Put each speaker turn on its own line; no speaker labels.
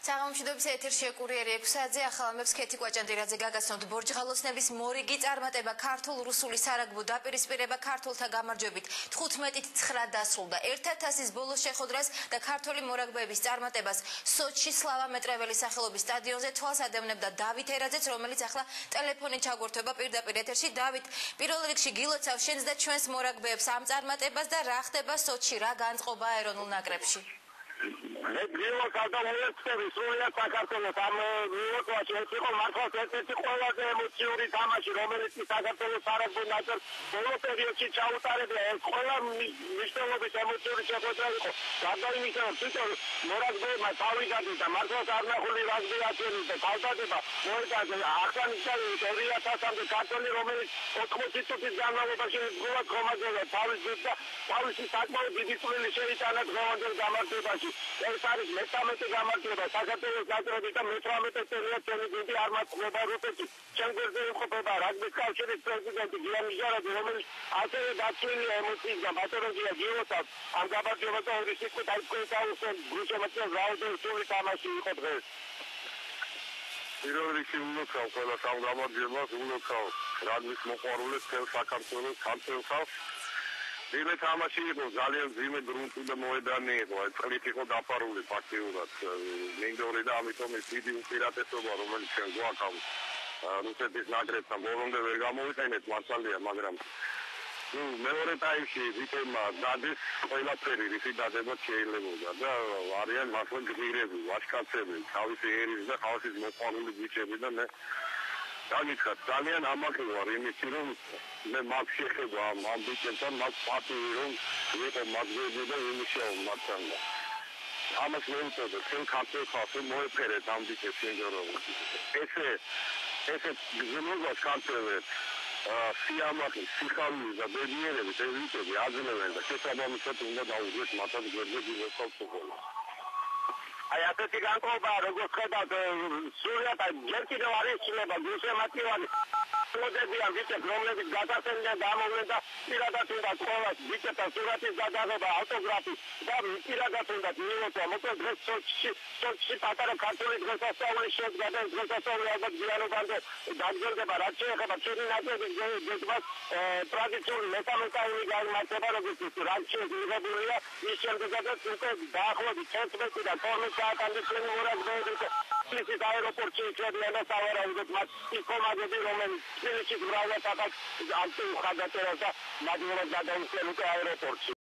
საღამომშვიდობის ეთერში კურიერი 6-ზე ახალ ამბებს ქეთი კვაჭანტირაძე გაგაცნობთ. ბორჯღალოსნების მორიგი წარმატება ქართულ-რუსული სარაგბო დაპირისპირება ქართულთა გამარჯვებით 15-9 დასრულდა. 1000-ის ბოლოს შეხოდრას და ქართული მორაგბეების წარმატებას სოჩში სლავა მეტრეველის სახელობის სტადიონზე თვალს ადევნებდა დავით ერაძეც, რომელიც ახლა ტელეფონით ჩაგვერთვება პირდაპირ ეთერში. დავით, პირველ რიგში გილოცავ შენს და ჩვენს მორაგბეებს ამ წარმატებას და რა ხდება სოჩში, რა განწყობა ეროვნულ ნაკრებში?
მე გილოცავ და მოეწევი სრულიად საქართველოს ამ მილოცვაში. ეს იყო მართლაც ერთ-ერთი ყველაზე ემოციური თამაში, რომელიც საქართველოს სარაგბო ნაკრებს ბოლო პერიოდში ჩაუტარებია. ეს ყველა მნიშვნელობის ემოციური შეხვედრა იყო. გარდა იმისა, თვითონ მორაგბეებმა თავი გადიდა, მართლაც არნახული რაგბი აწვენის და თავდადება მოედანზე აღსანიშნავია 2000-მდე ქართველი, რომელიც 80 წუთის განმავლობაში გულად ხომაგდება თავისი საკმაოდ დიდი წვლილი შეიტანა დღევანდელ გამარჯვებაში. ეს არის მე-13 გამარჯვება საქართველოს ნაკრების და მე-18 წელია ჩემი გუნდი არ მაწყდება რუსეთში. ჩემ გვერდზე იმყოფება რაგბის კავშირის პრეზიდენტი გიამი ჟარაძე, რომელიც ასევე დაცვლილია ემოციისგან. ბატონია გილოცავ ამ გამარჯვებას და ორი სიტყვით აიწყოს გუშემოწევ რაოდენობის სული თამაში იყო დღეს. პირველ რიგში ულოცავ ყველა სამ გამარჯვებას, ულოცავ რაგბის მოყვარულებს მთელ საქართველოს ქართველთავს. ძიმე თამაში იყო, ძალიან ძიმე გრუნტი და მოედანი იყო, წყლით იყო დაფარული ფაქტიურად მინდორი და ამიტომ ეს დიდი უპირატესობა, რომელიც ჩვენ გვაქვს რუსეთის ნაკრებთან ბოლომდე ვერ გამოვიყენეთ მართალია, მაგრამ მეორე ტაიმში ვიტემა დადის ყველაფერი რისი დადება შეიძლებოდა და არიან მართლა გზირები, ვაჟკაცები, თავისი ერის და ხალხის მოყვარული ბიჭები და მე დაგიცხად ძალიან ამაყი ვარ იმითი რომ მე მაგ შეხება ამ ბიჭებთან მაგ პატივი რომ ვიყო მაგზები და იმიშაო მაგთან ამას მეუწოდა ჩვენ ქართულ ხალხს მოეფერეთ ამ ბიჭებს ინდორო ესე გზნობას ქართველებს სიამაყი სიხარული და ბედნიერების ეს ბიჭები აძლევენ და შესაბამისად უნდა დაუძვეს მათაც გვერდზე გილოცავ აი ასეთი განწყობა როგორც ხედავთ სრულიად ჯერ კიდევ არის ცნება გულშემატკივარი პროდუქცია ვიჭებს რომლებიც გადასცემდნენ გამოვლენ და პირადად უნდა ყოველას ვიჭებთან სურათის გადაღება ავტოგრაფი და პირადად უნდა მილოცვა მოკლედ დღეს სოჩში პატარა ქართული დღესასწაული შედგა და დღესასწაული ალბათ გვიანობამდე დაგრძელდება რაც შეეხება ჩვენი ნაკრების გეგმას ტრადიციული მე-13 გამარჯვება როგორც რაც შეგვიძლია ის შემდეგაც უკვე დაახლოებით 11 და 12 საათამდე ჩვენი მორაგბეები თბილისის აეროპორტში იქნებიან და სავარაუდოდ მათ ის კომანდები რომელიც თბილისის მრავლად ახალ ამ ხადაწერას და მაგალითად გადაუხდნენ უკვე აეროპორტში